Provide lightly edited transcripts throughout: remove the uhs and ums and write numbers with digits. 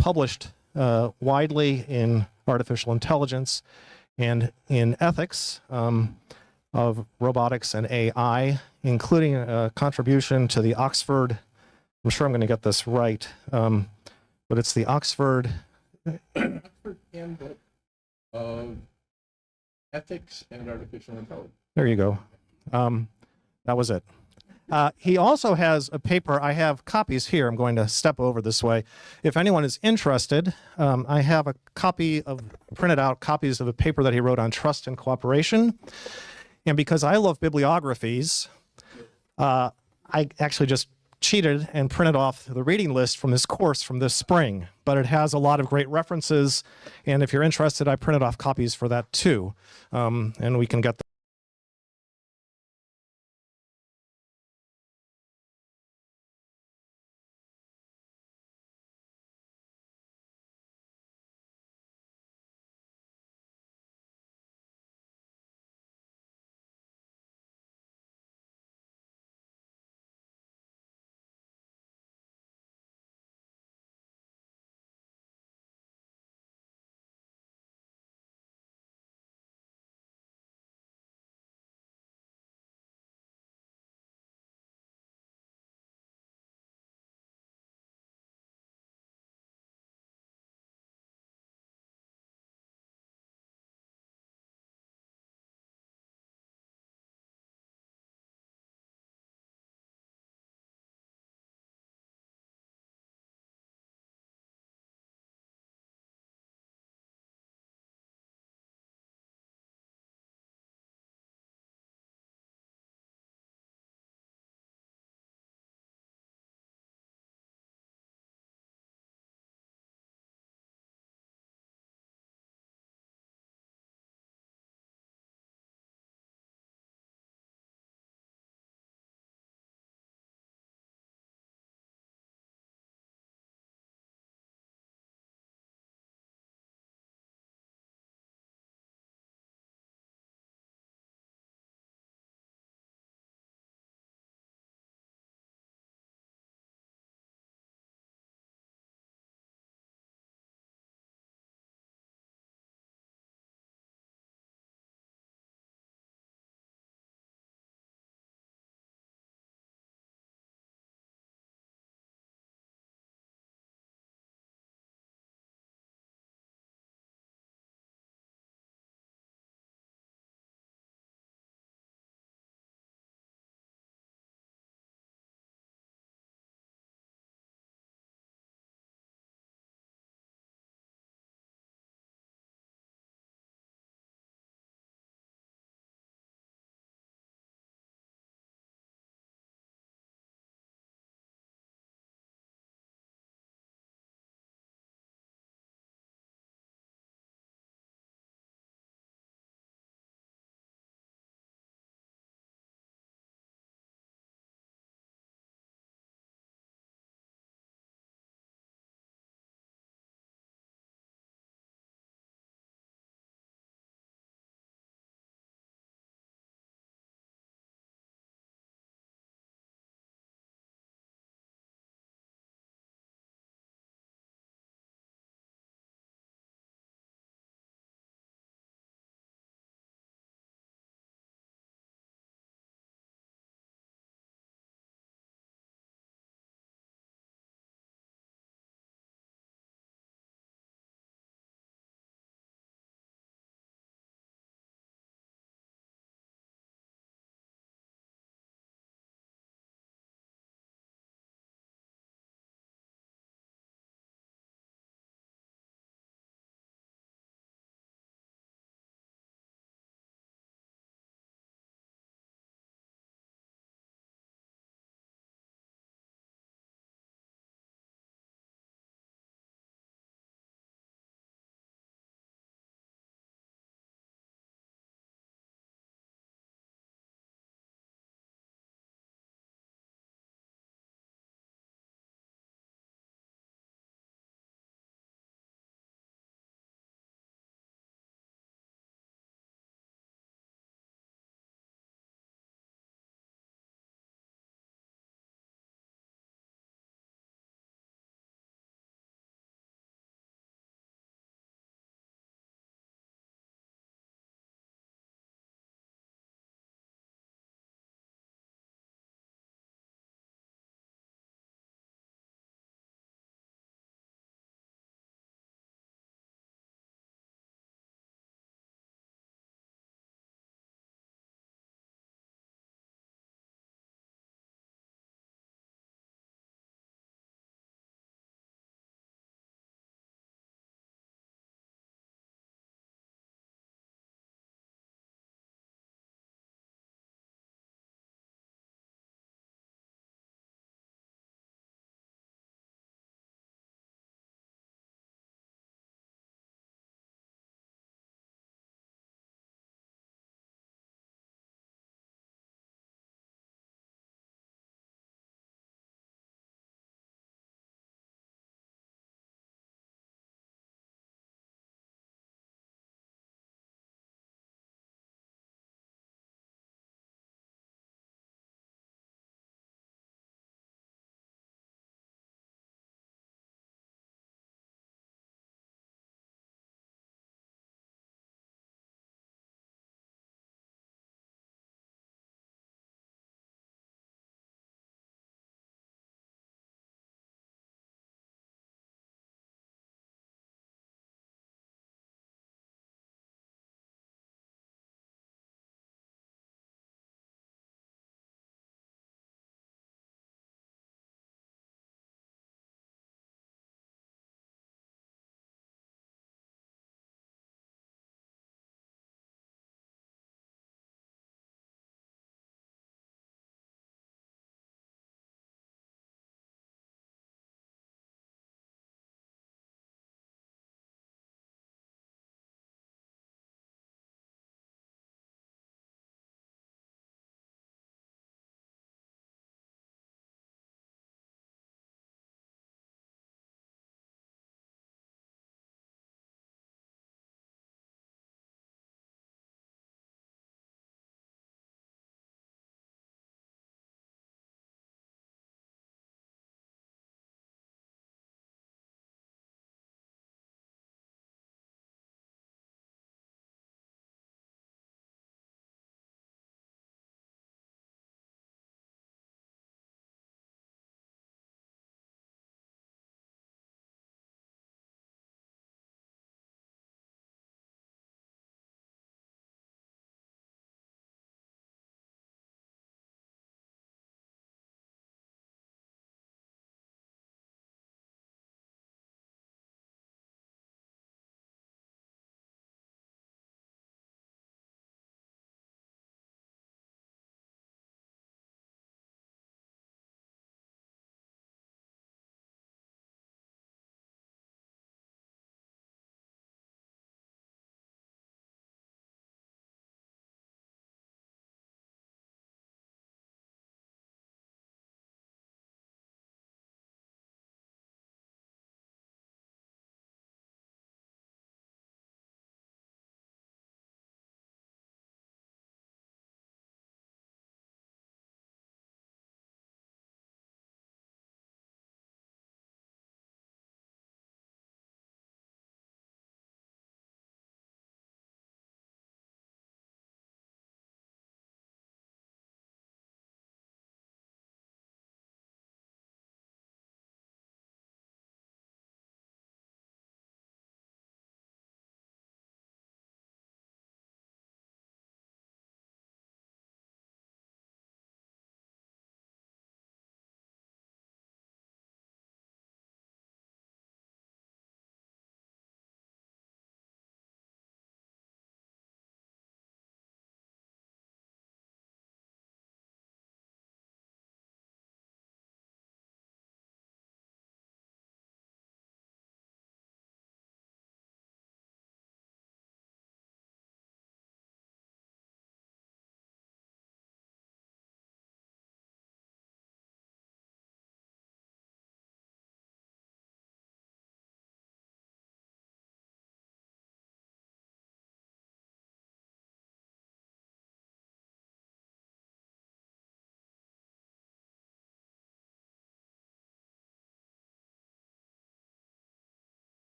published widely in artificial intelligence and in ethics of robotics and AI, including a contribution to the Oxford, I'm sure I'm going to get this right, but it's the Oxford Handbook of Ethics and Artificial Intelligence. There you go. That was it. He also has a paper. I have copies here. I'm going to step over this way. If anyone is interested, I have a copy of printed out copies of a paper that he wrote on trust and cooperation. And because I love bibliographies, I actually just cheated and printed off the reading list from this course from this spring. But it has a lot of great references. And if you're interested, I printed off copies for that too. And we can get them.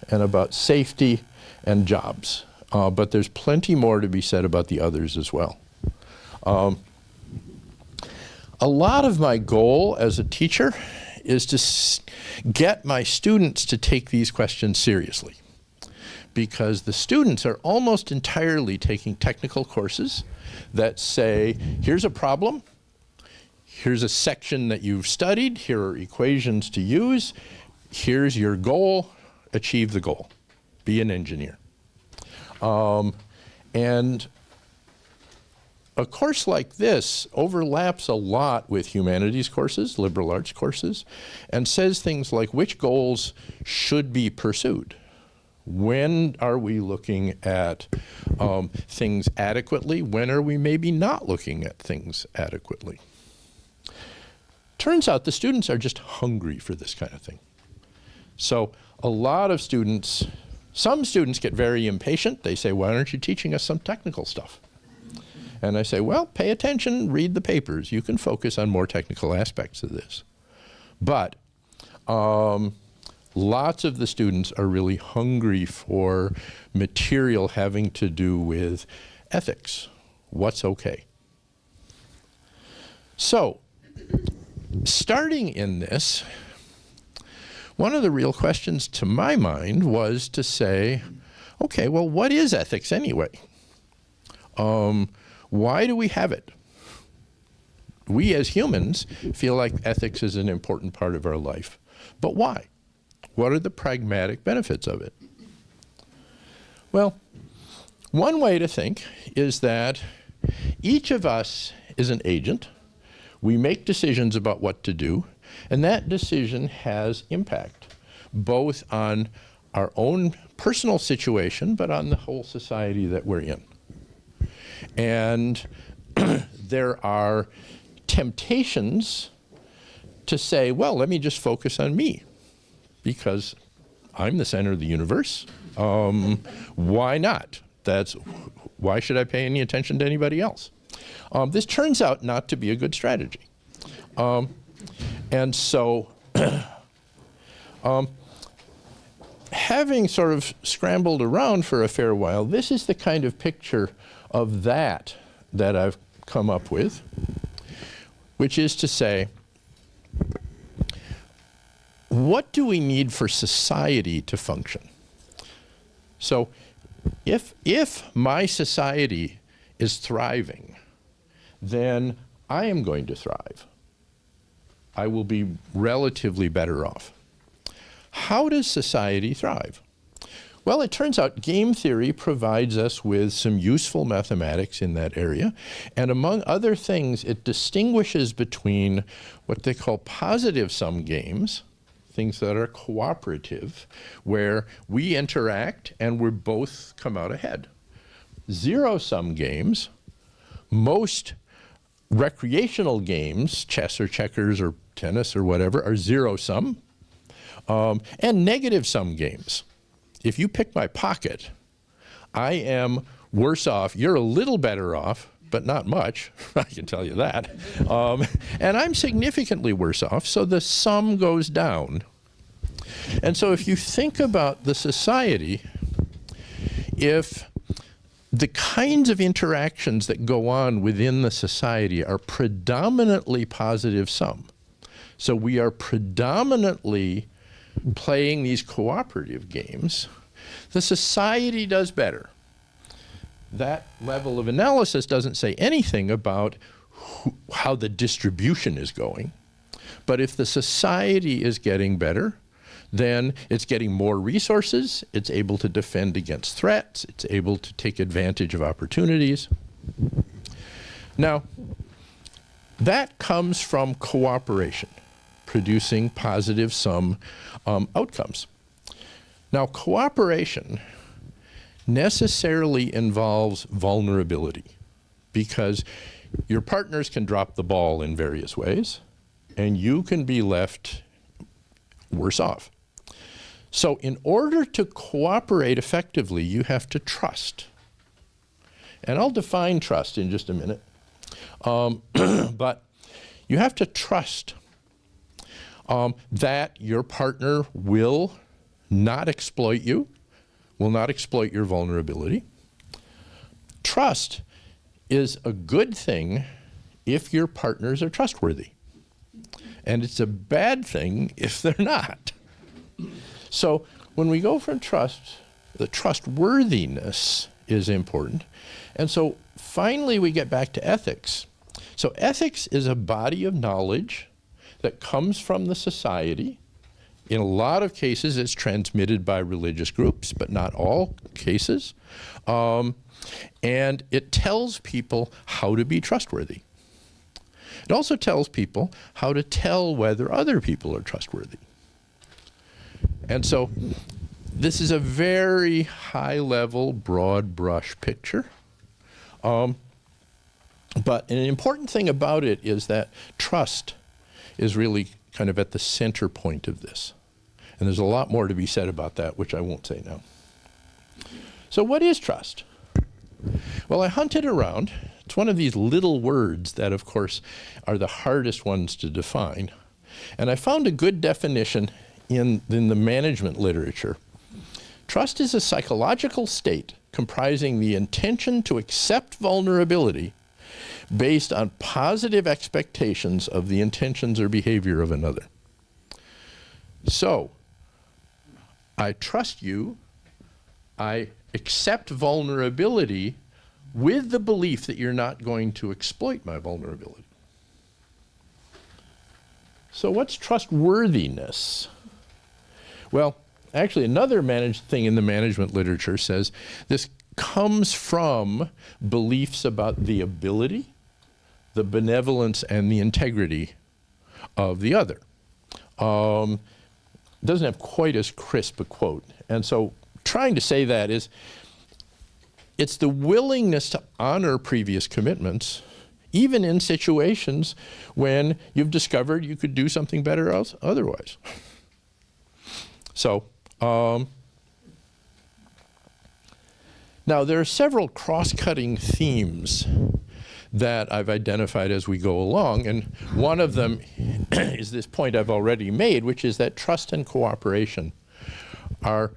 and about safety and jobs. But there's plenty more to be said about the others as well. A lot of my goal as a teacher is to get my students to take these questions seriously, because the students are almost entirely taking technical courses that say, here's a problem, here's a section that you've studied, here are equations to use, here's your goal, achieve the goal, be an engineer. And a course like this overlaps a lot with humanities courses, liberal arts courses, and says things like which goals should be pursued. When are we looking at things adequately? When are we maybe not looking at things adequately? Turns out the students are just hungry for this kind of thing. So a lot of students, some students get very impatient. They say, why aren't you teaching us some technical stuff? And I say, well, pay attention, read the papers. You can focus on more technical aspects of this. But lots of the students are really hungry for material having to do with ethics. What's okay? So, starting in this, one of the real questions to my mind was to say, okay, well, what is ethics anyway? Why do we have it? We as humans feel like ethics is an important part of our life. But why? What are the pragmatic benefits of it? Well, one way to think is that each of us is an agent. We make decisions about what to do, and that decision has impact, both on our own personal situation, but on the whole society that we're in. And there are temptations to say, well, let me just focus on me because I'm the center of the universe. Why not? Why should I pay any attention to anybody else? This turns out not to be a good strategy. And so having sort of scrambled around for a fair while, this is the kind of picture of that I've come up with, which is to say, what do we need for society to function? So if my society is thriving, then I am going to thrive. I will be relatively better off. How does society thrive? Well, it turns out game theory provides us with some useful mathematics in that area. And among other things, it distinguishes between what they call positive sum games, things that are cooperative, where we interact and we both come out ahead. Zero sum games, most recreational games, chess or checkers or tennis or whatever, are zero sum, and negative sum games. If you pick my pocket, I am worse off. You're a little better off, but not much. I can tell you that. And I'm significantly worse off, so the sum goes down. And so if you think about the society, if the kinds of interactions that go on within the society are predominantly positive sum, so we are predominantly playing these cooperative games, the society does better. That level of analysis doesn't say anything about how the distribution is going. But if the society is getting better, then it's getting more resources, it's able to defend against threats, it's able to take advantage of opportunities. Now, that comes from cooperation, producing positive sum outcomes. Now, cooperation necessarily involves vulnerability because your partners can drop the ball in various ways and you can be left worse off. So in order to cooperate effectively, you have to trust. And I'll define trust in just a minute. But you have to trust that your partner will not exploit you, will not exploit your vulnerability. Trust is a good thing if your partners are trustworthy. And it's a bad thing if they're not. So when we go from trust, the trustworthiness is important. And so finally we get back to ethics. So ethics is a body of knowledge that comes from the society. In a lot of cases, it's transmitted by religious groups, but not all cases. And it tells people how to be trustworthy. It also tells people how to tell whether other people are trustworthy. And so this is a very high-level, broad brush picture. But an important thing about it is that trust is really kind of at the center point of this. And there's a lot more to be said about that, which I won't say now. So what is trust? Well, I hunted around. It's one of these little words that, of course, are the hardest ones to define. And I found a good definition in the management literature. Trust is a psychological state comprising the intention to accept vulnerability based on positive expectations of the intentions or behavior of another. So, I trust you, I accept vulnerability with the belief that you're not going to exploit my vulnerability. So what's trustworthiness? Well, actually another thing in the management literature says this comes from beliefs about the ability, the benevolence, and the integrity of the other. Doesn't have quite as crisp a quote. And so trying to say that is, it's the willingness to honor previous commitments, even in situations when you've discovered you could do something better otherwise. So, now there are several cross-cutting themes that I've identified as we go along, and one of them is this point I've already made, which is that trust and cooperation are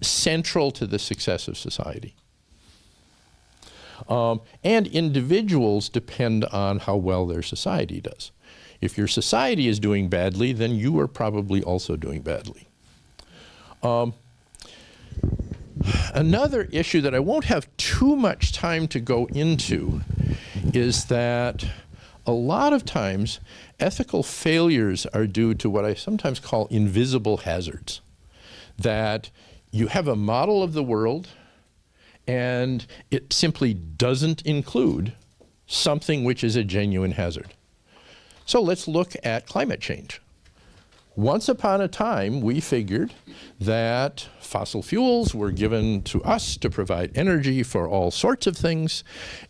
central to the success of society. And individuals depend on how well their society does. If your society is doing badly, then you are probably also doing badly. Another issue that I won't have too much time to go into is that a lot of times ethical failures are due to what I sometimes call invisible hazards. That you have a model of the world and it simply doesn't include something which is a genuine hazard. So let's look at climate change. Once upon a time, we figured that fossil fuels were given to us to provide energy for all sorts of things,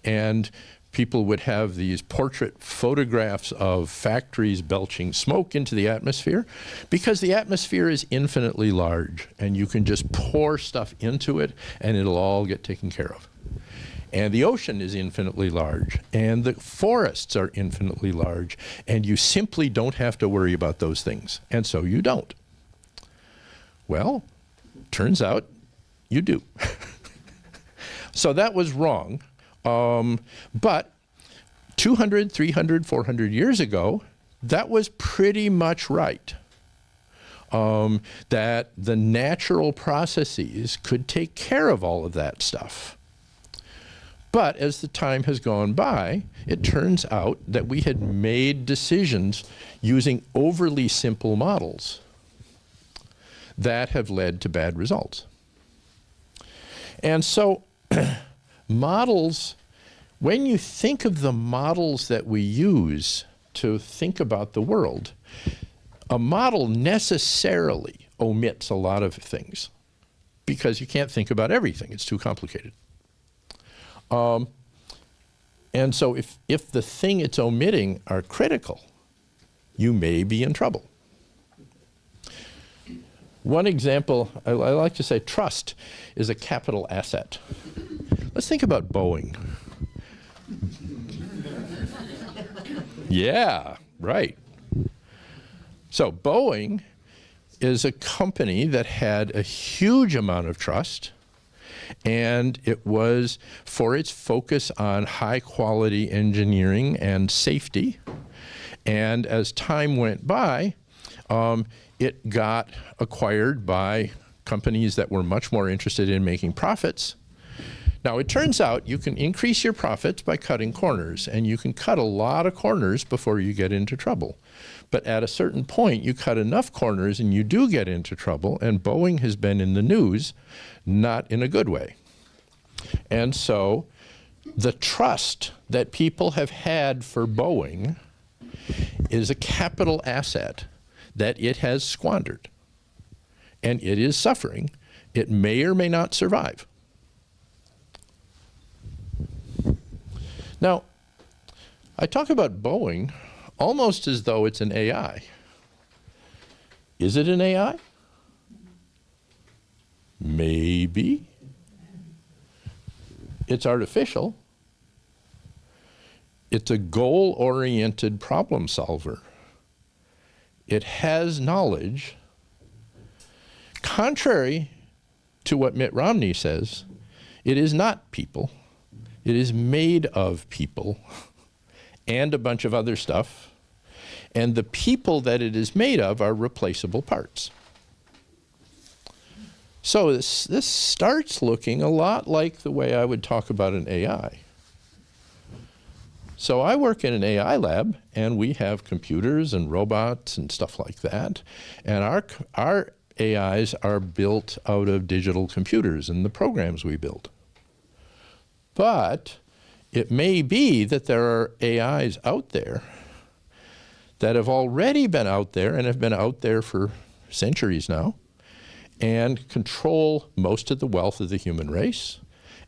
and people would have these portrait photographs of factories belching smoke into the atmosphere because the atmosphere is infinitely large and you can just pour stuff into it and it'll all get taken care of. And the ocean is infinitely large and the forests are infinitely large and you simply don't have to worry about those things. And so you don't. Well, turns out you do. So that was wrong. But 200, 300, 400 years ago, that was pretty much right. That the natural processes could take care of all of that stuff. But as the time has gone by, it turns out that we had made decisions using overly simple models that have led to bad results. And so models, when you think of the models that we use to think about the world, a model necessarily omits a lot of things because you can't think about everything. It's too complicated. And so if the thing it's omitting are critical, you may be in trouble. One example, I like to say trust is a capital asset. Let's think about Boeing. Yeah, right. So Boeing is a company that had a huge amount of trust, and it was for its focus on high quality engineering and safety. And as time went by, it got acquired by companies that were much more interested in making profits. Now, it turns out you can increase your profits by cutting corners, and you can cut a lot of corners before you get into trouble. But at a certain point, you cut enough corners and you do get into trouble, and Boeing has been in the news, not in a good way. And so the trust that people have had for Boeing is a capital asset that it has squandered, and it is suffering. It may or may not survive. Now, I talk about Boeing almost as though it's an AI. Is it an AI? Maybe. It's artificial. It's a goal-oriented problem solver. It has knowledge. Contrary to what Mitt Romney says, it is not people. It is made of people and a bunch of other stuff. And the people that it is made of are replaceable parts. So this starts looking a lot like the way I would talk about an AI. So I work in an AI lab, and we have computers and robots and stuff like that. And our AIs are built out of digital computers and the programs we build. But it may be that there are AIs out there that have already been out there and have been out there for centuries now and control most of the wealth of the human race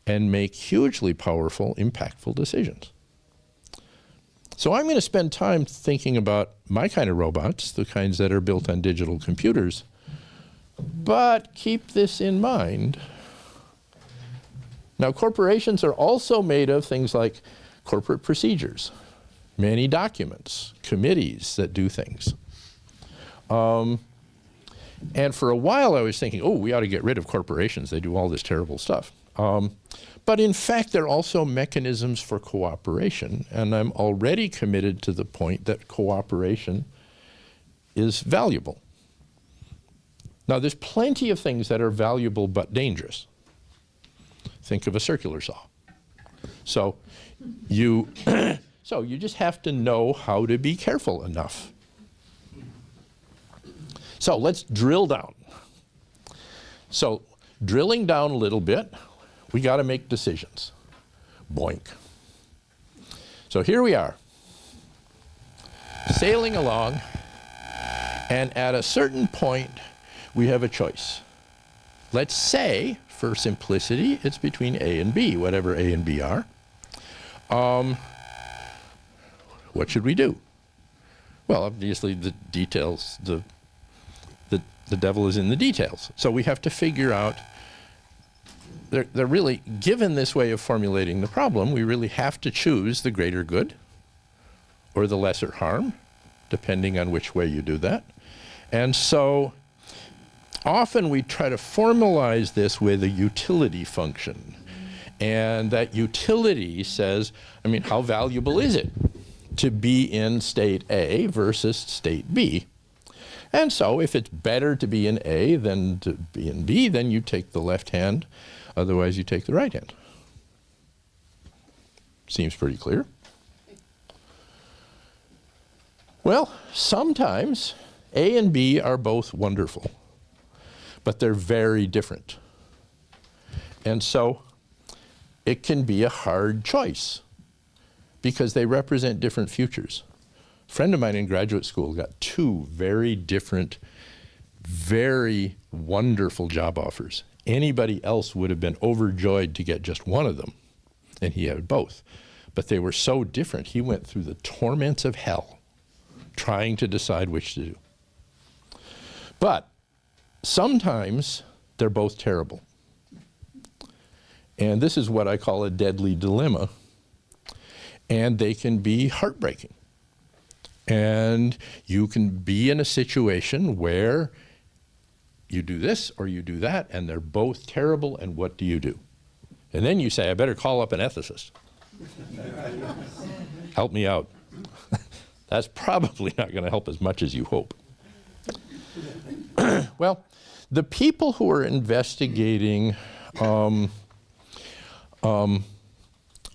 and make hugely powerful, impactful decisions. So I'm going to spend time thinking about my kind of robots, the kinds that are built on digital computers. But keep this in mind. Now, corporations are also made of things like corporate procedures, many documents, committees that do things. And for a while I was thinking, oh, we ought to get rid of corporations. They do all this terrible stuff. But in fact, they're also mechanisms for cooperation. And I'm already committed to the point that cooperation is valuable. Now, there's plenty of things that are valuable but dangerous. Think of a circular saw. So you just have to know how to be careful enough. So let's drill down. So drilling down a little bit, we got to make decisions. Boink. So here we are, sailing along, and at a certain point, we have a choice. Let's say, for simplicity, it's between A and B, whatever A and B are. What should we do? Well, obviously the details, the devil is in the details. So we have to figure out, they're really, given this way of formulating the problem, we really have to choose the greater good or the lesser harm, depending on which way you do that. And so often we try to formalize this with a utility function. And that utility says, I mean, how valuable is it to be in state A versus state B? And so if it's better to be in A than to be in B, then you take the left hand, otherwise you take the right hand. Seems pretty clear. Well, sometimes A and B are both wonderful, but they're very different. And so it can be a hard choice because they represent different futures. A friend of mine in graduate school got two very different, very wonderful job offers. Anybody else would have been overjoyed to get just one of them, and he had both. But they were so different, he went through the torments of hell trying to decide which to do. But sometimes they're both terrible. And this is what I call a deadly dilemma. And they can be heartbreaking. And you can be in a situation where you do this or you do that, and they're both terrible, and what do you do? And then you say, I better call up an ethicist. Help me out. That's probably not going to help as much as you hope. Well, the people who are investigating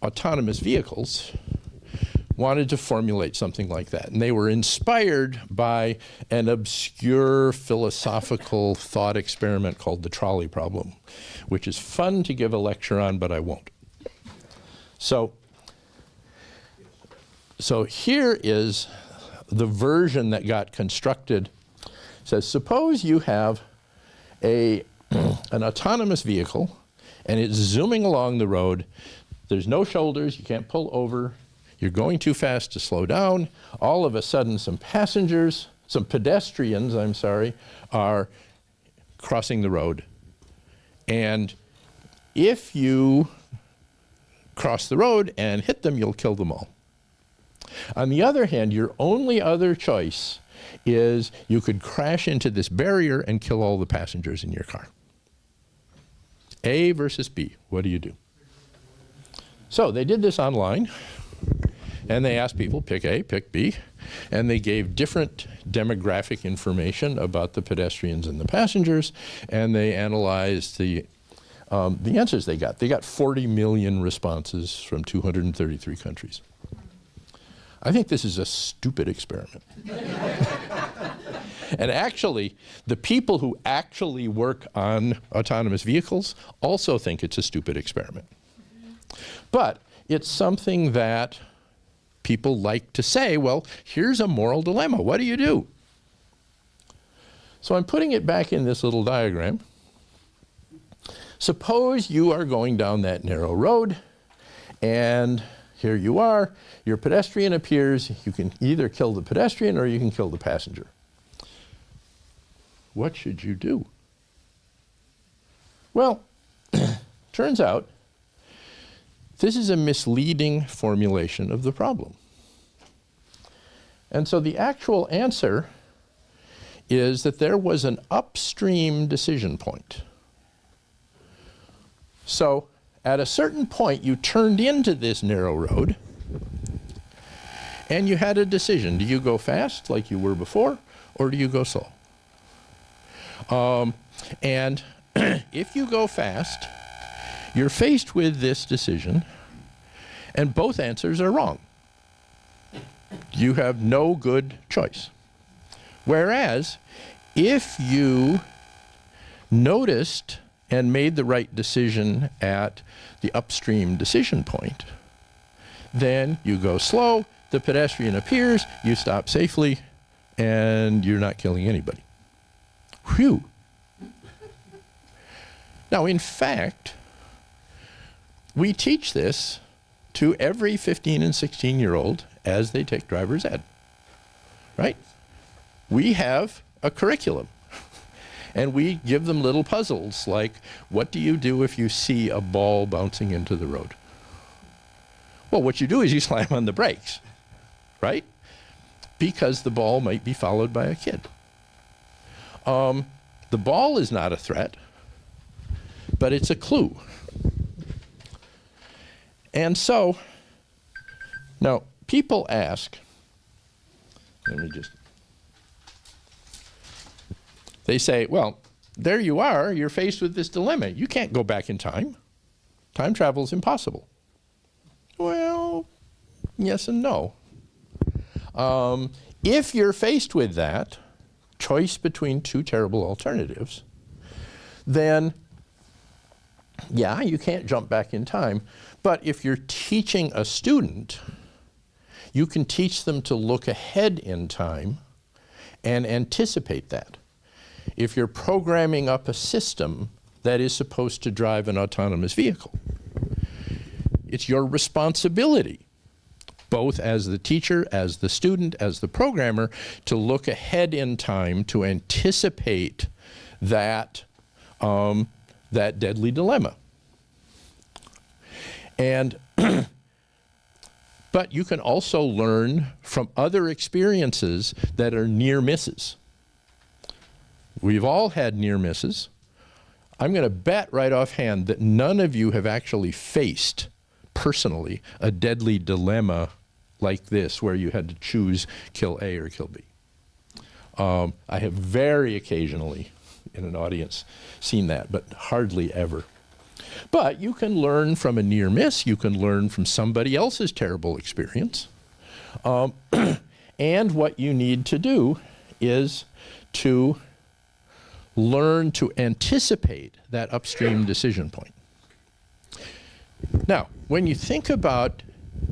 autonomous vehicles wanted to formulate something like that. And they were inspired by an obscure philosophical thought experiment called the trolley problem, which is fun to give a lecture on, but I won't. So here is the version that got constructed. It says, suppose you have an autonomous vehicle, and it's zooming along the road. There's no shoulders, you can't pull over. You're going too fast to slow down. All of a sudden, some pedestrians, are crossing the road. And if you cross the road and hit them, you'll kill them all. On the other hand, your only other choice is you could crash into this barrier and kill all the passengers in your car. A versus B, what do you do? So they did this online. And they asked people, pick A, pick B, and they gave different demographic information about the pedestrians and the passengers, and they analyzed the answers they got. They got 40 million responses from 233 countries. I think this is a stupid experiment. And actually, the people who actually work on autonomous vehicles also think it's a stupid experiment. But it's something that people like to say, well, here's a moral dilemma. What do you do? So I'm putting it back in this little diagram. Suppose you are going down that narrow road, and here you are. Your pedestrian appears. You can either kill the pedestrian or you can kill the passenger. What should you do? Well, turns out this is a misleading formulation of the problem. And so the actual answer is that there was an upstream decision point. So at a certain point, you turned into this narrow road, and you had a decision. Do you go fast like you were before, or do you go slow? And if you go fast, you're faced with this decision, and both answers are wrong. You have no good choice. Whereas, if you noticed and made the right decision at the upstream decision point, then you go slow, the pedestrian appears, you stop safely, and you're not killing anybody. Whew. Now, in fact, we teach this to every 15 and 16-year-old as they take driver's ed, right? We have a curriculum, and we give them little puzzles like, what do you do if you see a ball bouncing into the road? Well, what you do is you slam on the brakes, right? Because the ball might be followed by a kid. The ball is not a threat, but it's a clue. And so, now, people ask, they say, well, there you are, you're faced with this dilemma. You can't go back in time. Time travel is impossible. Well, yes and no. If you're faced with that choice between two terrible alternatives, then, yeah, you can't jump back in time. But if you're teaching a student, you can teach them to look ahead in time and anticipate that. If you're programming up a system that is supposed to drive an autonomous vehicle, it's your responsibility, both as the teacher, as the student, as the programmer, to look ahead in time to anticipate that, that deadly dilemma. And but you can also learn from other experiences that are near misses. We've all had near misses. I'm going to bet right offhand that none of you have actually faced, personally, a deadly dilemma like this where you had to choose kill A or kill B. I have very occasionally in an audience seen that, but hardly ever. But you can learn from a near miss. You can learn from somebody else's terrible experience. And what you need to do is to learn to anticipate that upstream decision point. Now, when you think about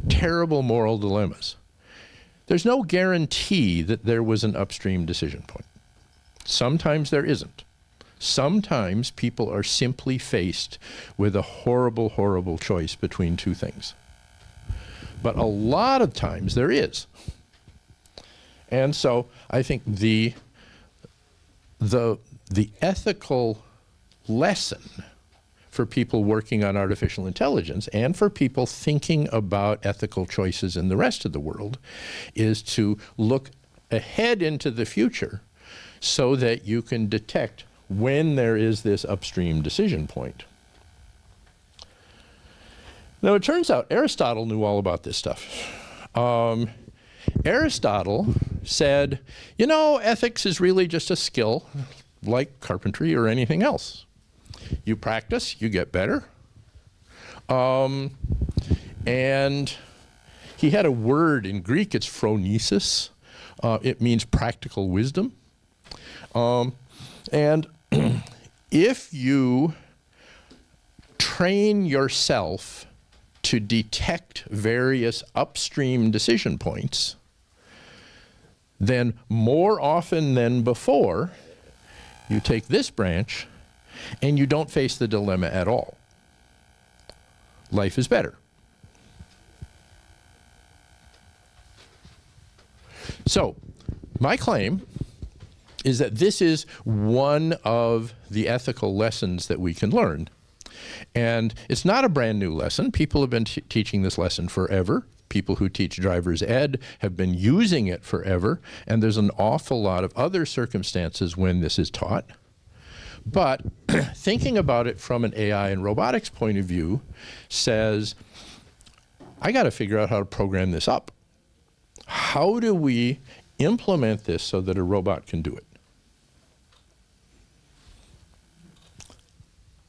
terrible moral dilemmas, there's no guarantee that there was an upstream decision point. Sometimes there isn't. Sometimes people are simply faced with a horrible, horrible choice between two things. But a lot of times there is. And so I think the ethical lesson for people working on artificial intelligence and for people thinking about ethical choices in the rest of the world is to look ahead into the future so that you can detect when there is this upstream decision point. Now, it turns out Aristotle knew all about this stuff. Aristotle said, you know, ethics is really just a skill like carpentry or anything else. You practice, you get better. And he had a word in Greek, it's phronesis. It means practical wisdom. And if you train yourself to detect various upstream decision points, then more often than before, you take this branch and you don't face the dilemma at all. Life is better. So, my claim is that this is one of the ethical lessons that we can learn. And it's not a brand new lesson. People have been teaching this lesson forever. People who teach driver's ed have been using it forever. And there's an awful lot of other circumstances when this is taught. But thinking about it from an AI and robotics point of view says, I got to figure out how to program this up. How do we implement this so that a robot can do it?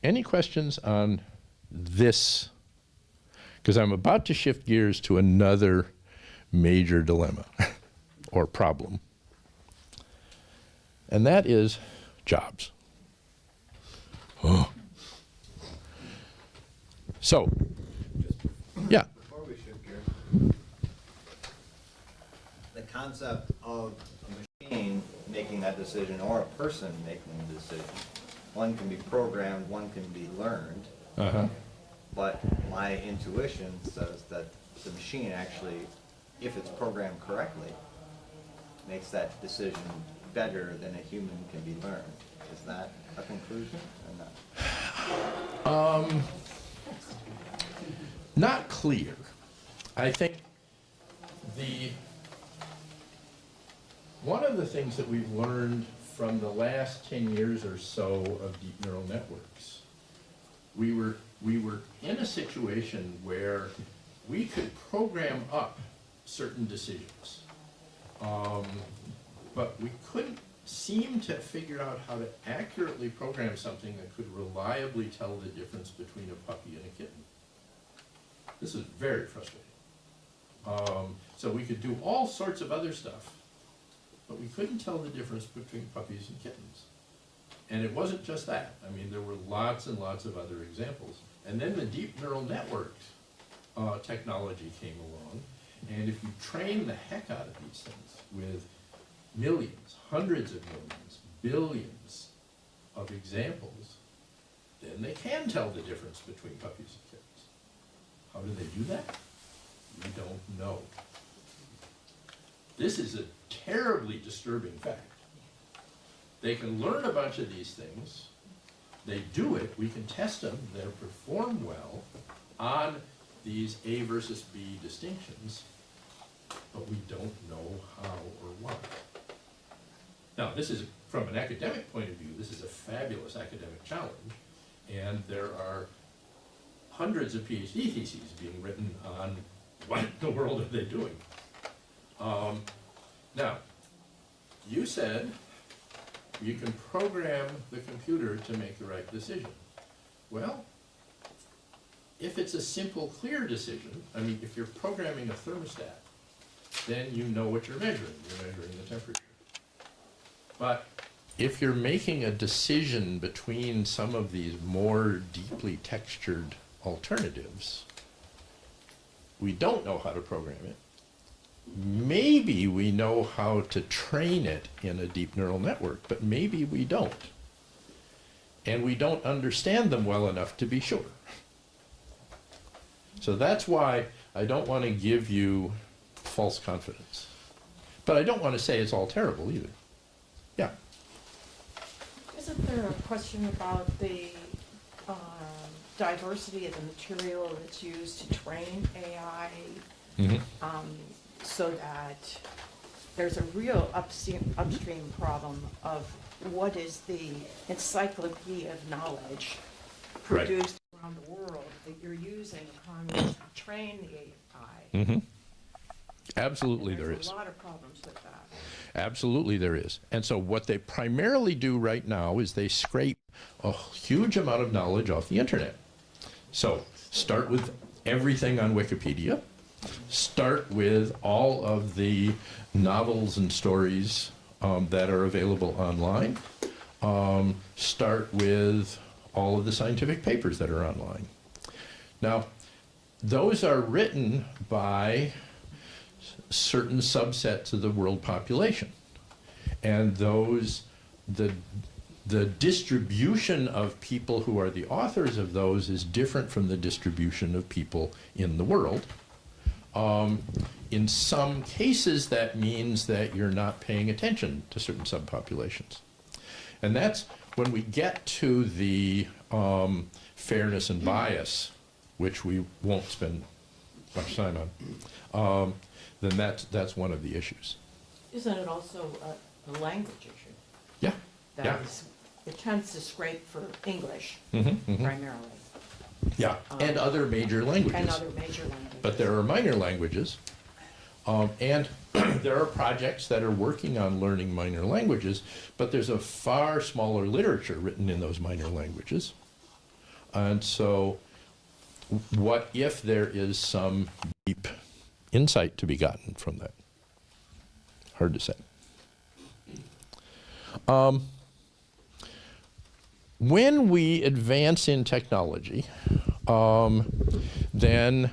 Any questions on this? Because I'm about to shift gears to another major dilemma or problem. And that is jobs. Oh. So, yeah. Before we shift gears, the concept of a machine making that decision or a person making the decision, one can be programmed, one can be learned. But my intuition says that the machine actually, if it's programmed correctly, makes that decision better than a human can be learned. Is that a conclusion or not? Not clear. I think one of the things that we've learned from the last 10 years or so of deep neural networks, we were in a situation where we could program up certain decisions, but we couldn't seem to figure out how to accurately program something that could reliably tell the difference between a puppy and a kitten. This is very frustrating. So we could do all sorts of other stuff, but we couldn't tell the difference between puppies and kittens. And it wasn't just that. I mean, there were lots and lots of other examples. And then the deep neural network technology came along, and if you train the heck out of these things with millions, hundreds of millions, billions of examples, then they can tell the difference between puppies and kittens. How do they do that? We don't know. This is a terribly disturbing fact. They can learn a bunch of these things. They do it. We can test them. They perform well on these A versus B distinctions, but we don't know how or why. Now, this is, from an academic point of view, this is a fabulous academic challenge, and there are hundreds of PhD theses being written on what in the world are they doing. Now, you said you can program the computer to make the right decision. Well, if it's a simple, clear decision, I mean, if you're programming a thermostat, then you know what you're measuring. You're measuring the temperature. But if you're making a decision between some of these more deeply textured alternatives, we don't know how to program it. Maybe we know how to train it in a deep neural network, but maybe we don't. And we don't understand them well enough to be sure. So that's why I don't want to give you false confidence. But I don't want to say it's all terrible either. Yeah. Isn't there a question about the diversity of the material that's used to train AI? So that there's a real upstream problem of what is the encyclopedia of knowledge produced around the world that you're using upon which to train the AI. Absolutely there is. There's a lot of problems with that. Absolutely there is. And so what they primarily do right now is they scrape a huge amount of knowledge off the internet. So start with everything on Wikipedia. Start with all of the novels and stories that are available online. Start with all of the scientific papers that are online. Now, those are written by certain subsets of the world population. And those, the distribution of people who are the authors of those is different from the distribution of people in the world. In some cases, that means that you're not paying attention to certain subpopulations. And that's when we get to the fairness and bias, which we won't spend much time on, then that's one of the issues. Isn't it also a language issue? Yeah. That is, it tends to scrape for English primarily. Yeah, and other major languages. And other major languages. But there are minor languages, and there are projects that are working on learning minor languages, but there's a far smaller literature written in those minor languages. And so what if there is some deep insight to be gotten from that? Hard to say. When we advance in technology, then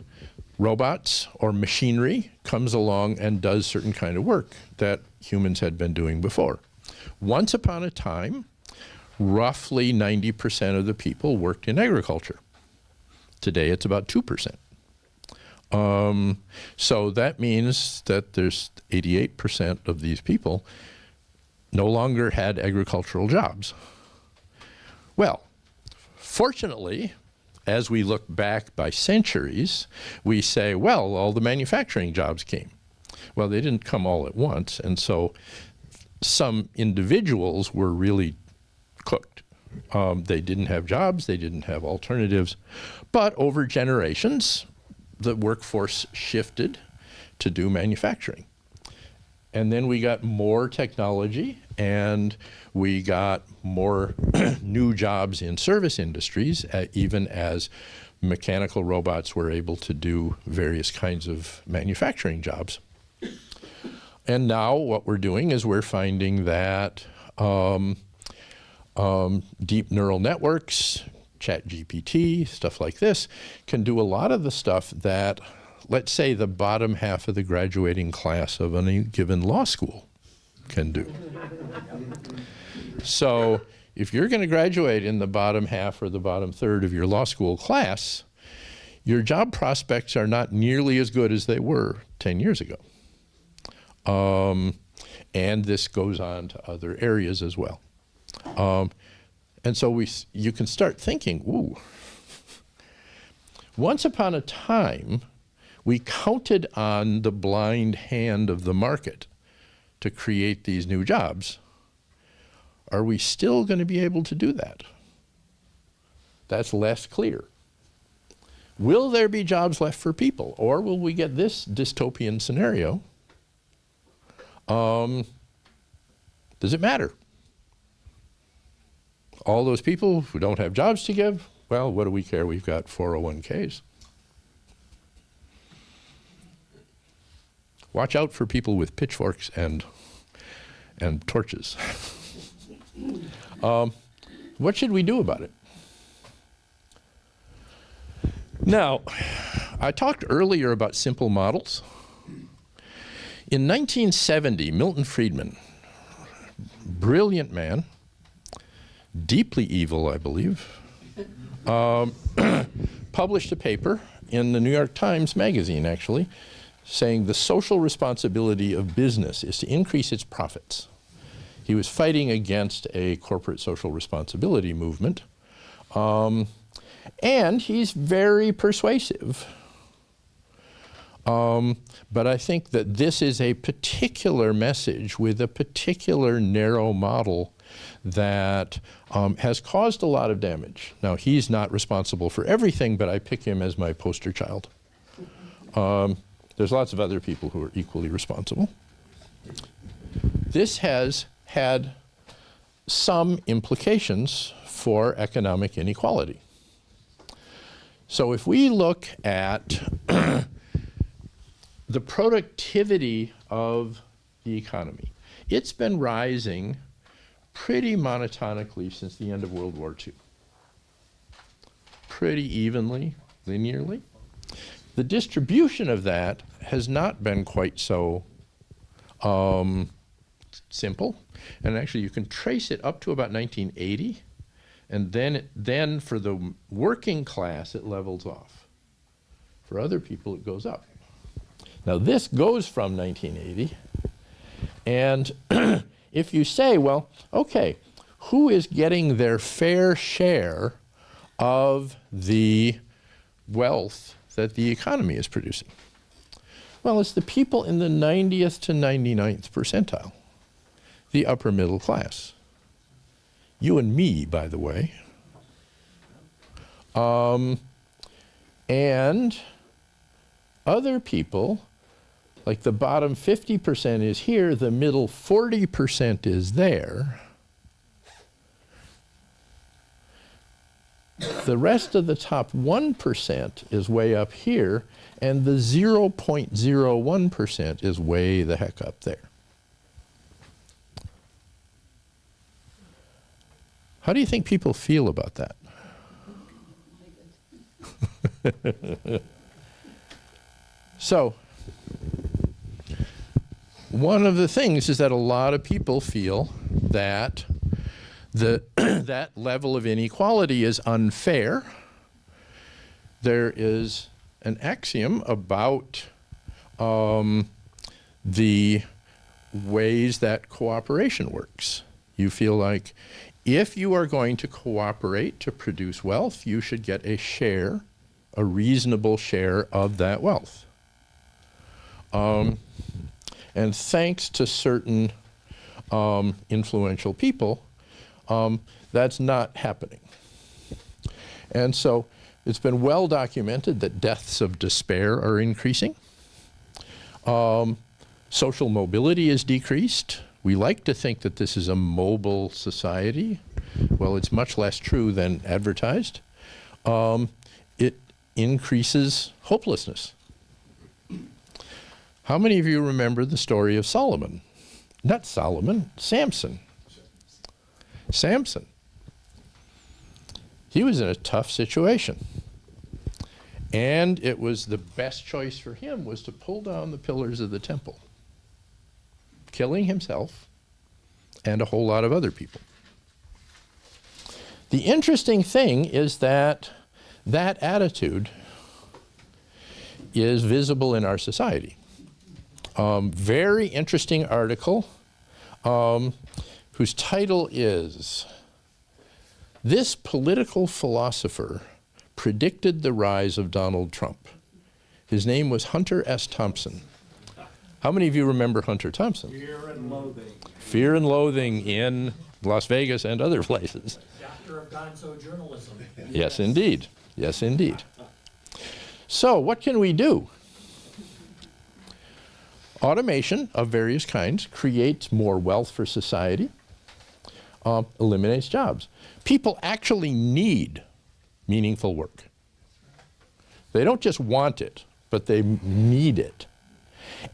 robots or machinery comes along and does certain kind of work that humans had been doing before. Once upon a time, roughly 90% of the people worked in agriculture. Today, it's about 2%. So that means that there's 88% of these people no longer had agricultural jobs. Well, fortunately, as we look back by centuries, we say, well, all the manufacturing jobs came. Well, they didn't come all at once, and so some individuals were really cooked. They didn't have jobs, they didn't have alternatives, but over generations, the workforce shifted to do manufacturing. And then we got more technology, and we got more new jobs in service industries, even as mechanical robots were able to do various kinds of manufacturing jobs. And now what we're doing is we're finding that deep neural networks, ChatGPT, stuff like this, can do a lot of the stuff that, let's say, the bottom half of the graduating class of any given law school can do. So if you're going to graduate in the bottom half or the bottom third of your law school class, your job prospects are not nearly as good as they were 10 years ago. And this goes on to other areas as well. And so you can start thinking, ooh, once upon a time, we counted on the blind hand of the market to create these new jobs. are we still going to be able to do that? That's less clear. Will there be jobs left for people, or will we get this dystopian scenario? Does it matter? All those people who don't have jobs to give, well, what do we care? We've got 401ks. Watch out for people with pitchforks and torches. What should we do about it? Now, I talked earlier about simple models. In 1970, Milton Friedman, brilliant man, deeply evil, I believe, published a paper in the New York Times magazine, actually, saying the social responsibility of business is to increase its profits. He was fighting against a corporate social responsibility movement. And he's very persuasive. But I think that this is a particular message with a particular narrow model that has caused a lot of damage. Now, he's not responsible for everything, but I pick him as my poster child. There's lots of other people who are equally responsible. This has had some implications for economic inequality. So if we look at the productivity of the economy, it's been rising pretty monotonically since the end of World War II. Pretty evenly, linearly. The distribution of that has not been quite so simple. And actually, you can trace it up to about 1980. And then for the working class, it levels off. For other people, it goes up. Now, this goes from 1980. And if you say, well, okay, who is getting their fair share of the wealth that the economy is producing? Well, it's the people in the 90th to 99th percentile, the upper middle class. You and me, by the way. And other people, like the bottom 50% is here, the middle 40% is there. The rest of the top 1% is way up here, and the 0.01% is way the heck up there. How do you think people feel about that? So, one of the things is that a lot of people feel that that level of inequality is unfair. There is an axiom about the ways that cooperation works. You feel like if you are going to cooperate to produce wealth, you should get a share, a reasonable share of that wealth. And thanks to certain influential people, that's not happening. And so it's been well documented that deaths of despair are increasing. Social mobility is decreased. We like to think that this is a mobile society. Well, it's much less true than advertised. It increases hopelessness. How many of you remember the story of Solomon? Not Solomon, Samson. Samson. He was in a tough situation. And it was the best choice for him was to pull down the pillars of the temple, killing himself and a whole lot of other people. The interesting thing is that that attitude is visible in our society. Very interesting article whose title is, "This Political Philosopher Predicted the Rise of Donald Trump." His name was Hunter S. Thompson. How many of you remember Hunter Thompson? Fear and Loathing. Fear and Loathing in Las Vegas and other places. Chapter of Gonzo journalism. Yes, indeed. Yes, indeed. So what can we do? Automation of various kinds creates more wealth for society, eliminates jobs. People actually need meaningful work. They don't just want it, but they need it.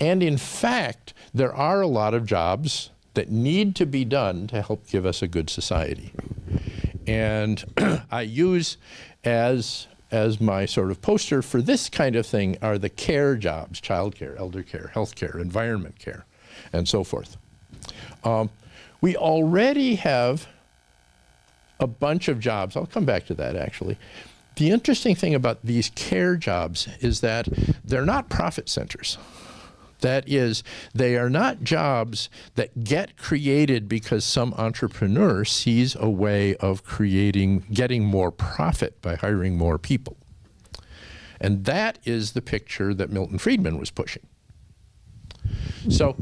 And in fact, there are a lot of jobs that need to be done to help give us a good society. And I use as my sort of poster for this kind of thing are the care jobs: childcare, elder care, health care, environment care, and so forth. We already have a bunch of jobs. I'll come back to that, actually. The interesting thing about these care jobs is that they're not profit centers. That is, they are not jobs that get created because some entrepreneur sees a way of getting more profit by hiring more people. And that is the picture that Milton Friedman was pushing. So,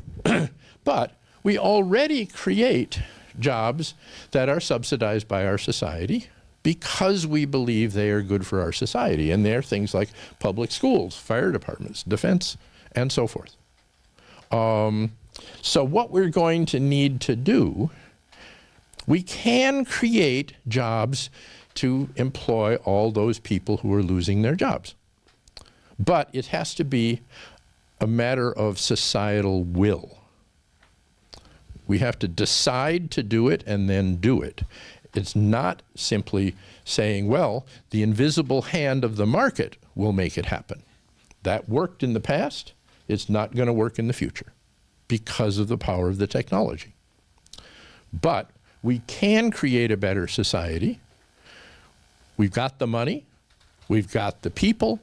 but we already create jobs that are subsidized by our society because we believe they are good for our society. And they're things like public schools, fire departments, defense, and so forth. So what we're going to need to do, we can create jobs to employ all those people who are losing their jobs. But it has to be a matter of societal will. We have to decide to do it and then do it. It's not simply saying, well, the invisible hand of the market will make it happen. That worked in the past. It's not going to work in the future because of the power of the technology. But we can create a better society. We've got the money. We've got the people.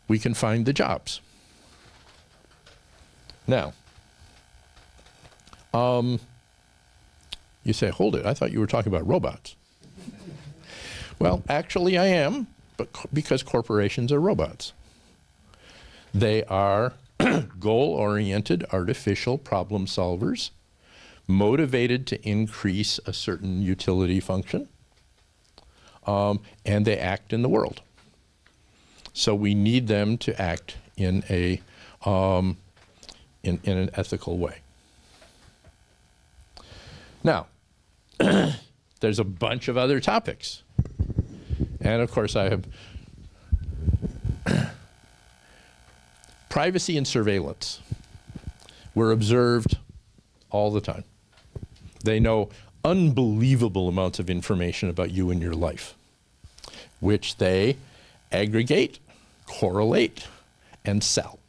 We can find the jobs. Now, you say, hold it, I thought you were talking about robots. Well, actually I am, but because corporations are robots. They are goal-oriented artificial problem solvers, motivated to increase a certain utility function, and they act in the world. So we need them to act in a in an ethical way. Now, there's a bunch of other topics, and of course I have privacy and surveillance. We're observed all the time. They know unbelievable amounts of information about you and your life, which they aggregate, correlate, and sell.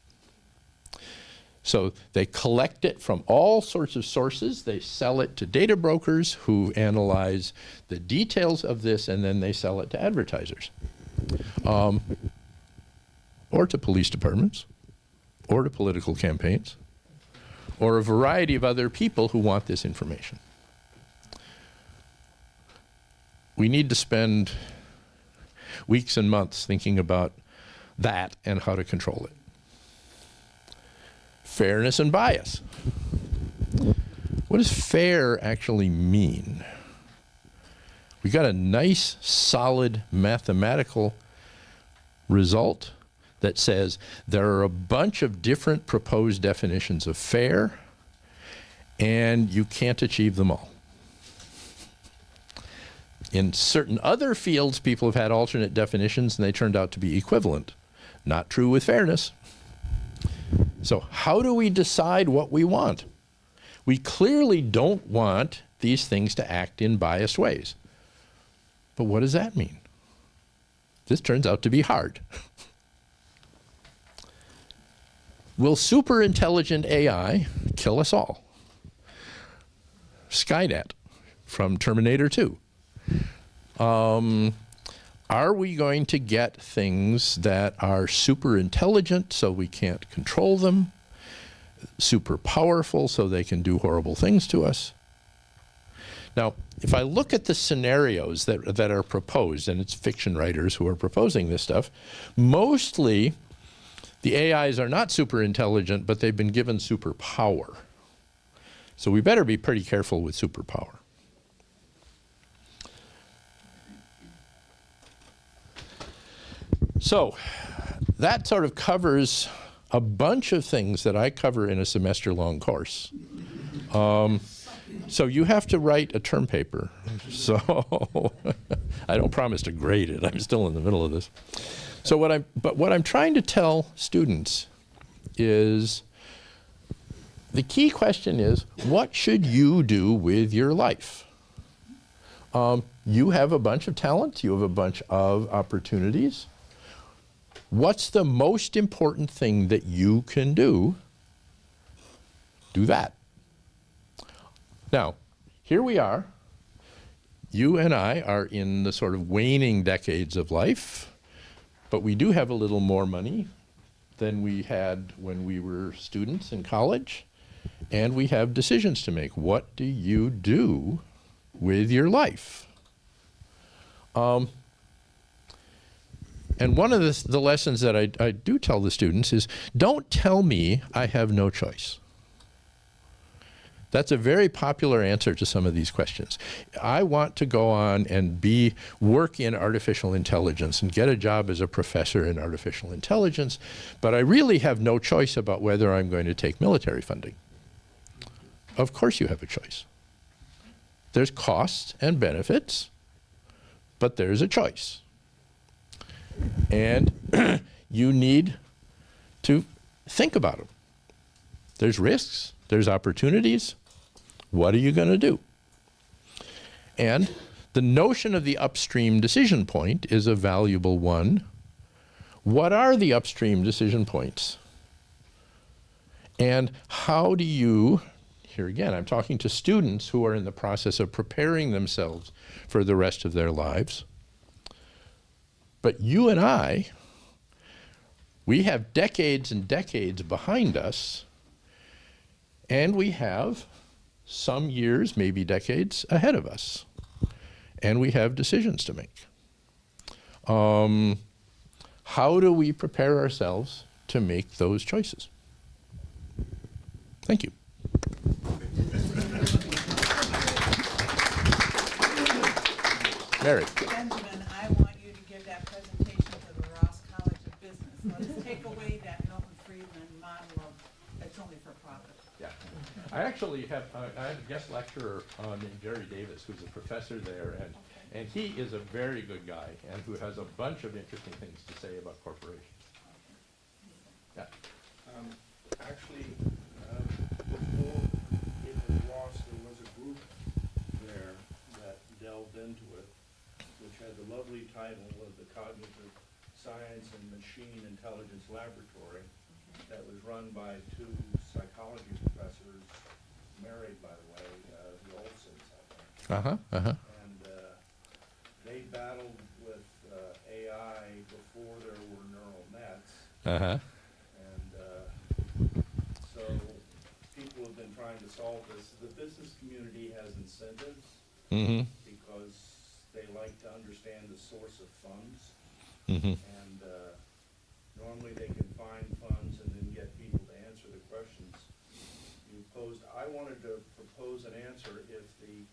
So they collect it from all sorts of sources. They sell it to data brokers who analyze the details of this, and then they sell it to advertisers, or to police departments, or to political campaigns, or a variety of other people who want this information. We need to spend weeks and months thinking about that and how to control it. Fairness and bias. What does fair actually mean? We got a nice, solid mathematical result that says there are a bunch of different proposed definitions of fair, and you can't achieve them all. In certain other fields, people have had alternate definitions, and they turned out to be equivalent. Not true with fairness. So how do we decide what we want? We clearly don't want these things to act in biased ways. But what does that mean? This turns out to be hard. Will super intelligent AI kill us all? Skynet from Terminator 2. Are we going to get things that are super intelligent so we can't control them, super powerful so they can do horrible things to us? Now, if I look at the scenarios that are proposed, and it's fiction writers who are proposing this stuff, mostly the AIs are not super intelligent, but they've been given superpower. So we better be pretty careful with superpower. So that sort of covers a bunch of things that I cover in a semester-long course. So you have to write a term paper. So I don't promise to grade it. I'm still in the middle of this. So what I'm trying to tell students is the key question is, what should you do with your life? You have a bunch of talent. You have a bunch of opportunities. What's the most important thing that you can do? Do that. Now, here we are. You and I are in the sort of waning decades of life, but we do have a little more money than we had when we were students in college, and we have decisions to make. What do you do with your life? And one of the lessons that I do tell the students is, don't tell me I have no choice. That's a very popular answer to some of these questions. I want to go on and work in artificial intelligence and get a job as a professor in artificial intelligence, but I really have no choice about whether I'm going to take military funding. Of course you have a choice. There's costs and benefits, but there's a choice. And you need to think about them. There's risks, there's opportunities. What are you going to do? And the notion of the upstream decision point is a valuable one. What are the upstream decision points? And how do you, here again, I'm talking to students who are in the process of preparing themselves for the rest of their lives. But you and I, we have decades and decades behind us, and we have some years, maybe decades, ahead of us. And we have decisions to make. How do we prepare ourselves to make those choices? Thank you. Mary. Benjamin, I want you to give that presentation to the Ross College of Business. Let's take away that Milton Friedman model of it's only for profit. Yeah. I actually have I have a guest lecturer named Jerry Davis, who's a professor there, and he is a very good guy and who has a bunch of interesting things to say about corporations. Yeah. Actually, before it was Ross, there was a group there that delved into it, which had the lovely title of the Cognitive Science and Machine Intelligence Laboratory, that was run by two psychology professors, married, by the way, the Olsons, I think. And they battled with AI before there were neural nets. And so people have been trying to solve this. The business community has incentives because they like to understand the source of funds. And normally they can find funds and then get people to answer the questions you posed. I wanted to propose an answer if the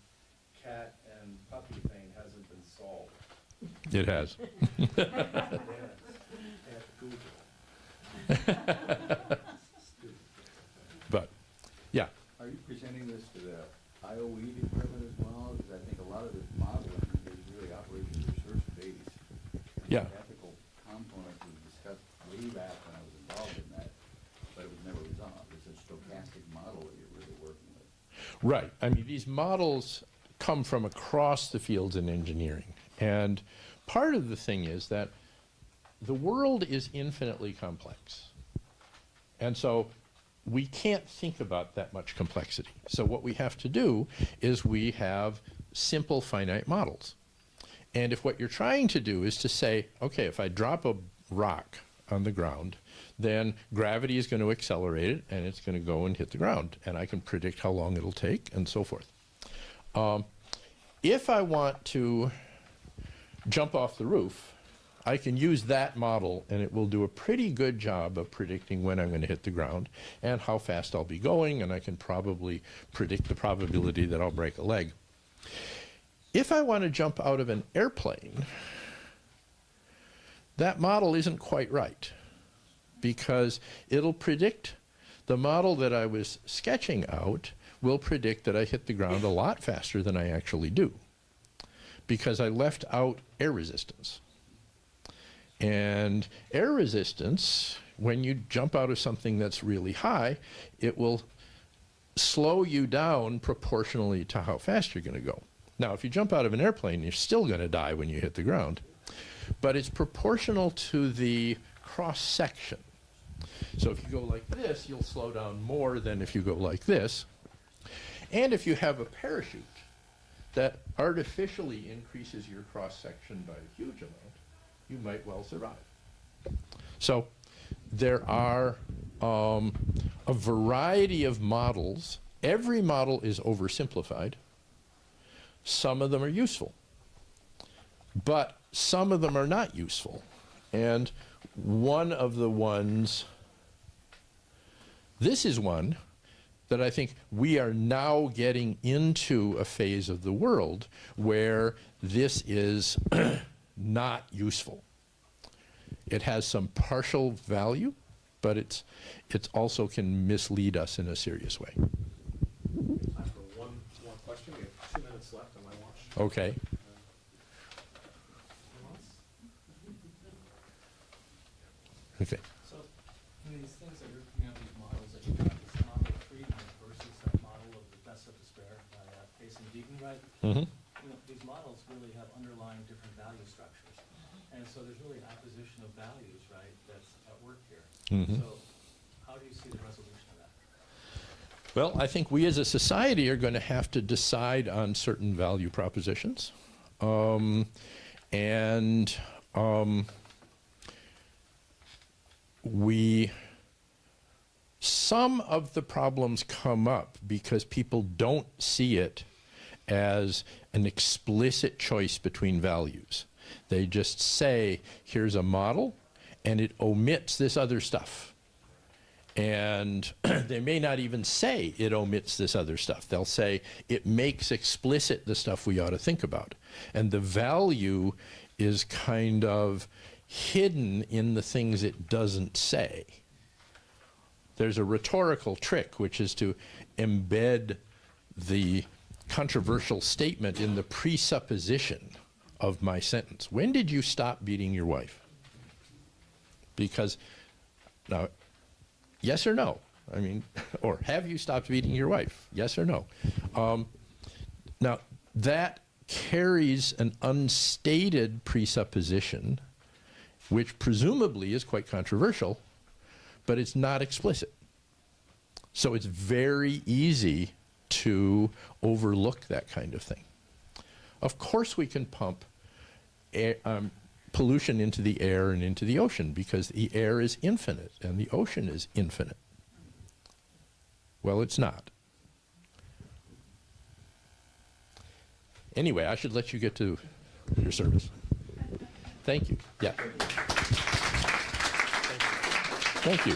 cat and puppy thing hasn't been solved. It has. But, yeah. Are you presenting this to the IOE department as well? Because I think a lot of this modeling is really operations research-based. Yeah. The ethical component was discussed way back when I was involved in that, but it was never resolved. It's a stochastic model that you're really working with. Right. I mean, these models come from across the fields in engineering. And part of the thing is that the world is infinitely complex. And so we can't think about that much complexity. So what we have to do is we have simple finite models. And if what you're trying to do is to say, okay, if I drop a rock on the ground, then gravity is going to accelerate it and it's going to go and hit the ground. And I can predict how long it'll take and so forth. If I want to jump off the roof, I can use that model and it will do a pretty good job of predicting when I'm going to hit the ground and how fast I'll be going, and I can probably predict the probability that I'll break a leg. If I want to jump out of an airplane, that model isn't quite right, because it'll predict, the model that I was sketching out will predict that I hit the ground a lot faster than I actually do, because I left out air resistance. And air resistance, when you jump out of something that's really high, it will slow you down proportionally to how fast you're going to go. Now, if you jump out of an airplane, you're still going to die when you hit the ground. But it's proportional to the cross-section. So if you go like this, you'll slow down more than if you go like this. And if you have a parachute that artificially increases your cross-section by a huge amount, you might well survive. So there are a variety of models. Every model is oversimplified. Some of them are useful, but some of them are not useful. And one of the ones, this is one that I think we are now getting into a phase of the world where this is not useful. It has some partial value, but it's also can mislead us in a serious way. Time for one more question. We have 2 minutes left on my watch. Okay. Okay. So, in these things that you're coming up with, these models that you got, this model of freedom versus that model of the deaths of despair by Jason Deegan, right? Mm-hmm. You know, these models really have underlying different value structures. And so there's really opposition of values, right, that's at work here. Mhm. So how do you see the resolution of that? Well, I think we as a society are going to have to decide on certain value propositions. Some of the problems come up because people don't see it as an explicit choice between values. They just say, here's a model, and it omits this other stuff. And they may not even say it omits this other stuff. They'll say it makes explicit the stuff we ought to think about. And the value is kind of hidden in the things it doesn't say. There's a rhetorical trick, which is to embed the controversial statement in the presupposition of my sentence. When did you stop beating your wife? Because, now, yes or no? I mean, or have you stopped beating your wife? Yes or no? Now, that carries an unstated presupposition, which presumably is quite controversial, but it's not explicit. So it's very easy to overlook that kind of thing. Of course we can pump air, pollution into the air and into the ocean because the air is infinite and the ocean is infinite. Well, it's not. Anyway, I should let you get to your service. Thank you. Yeah. Thank you.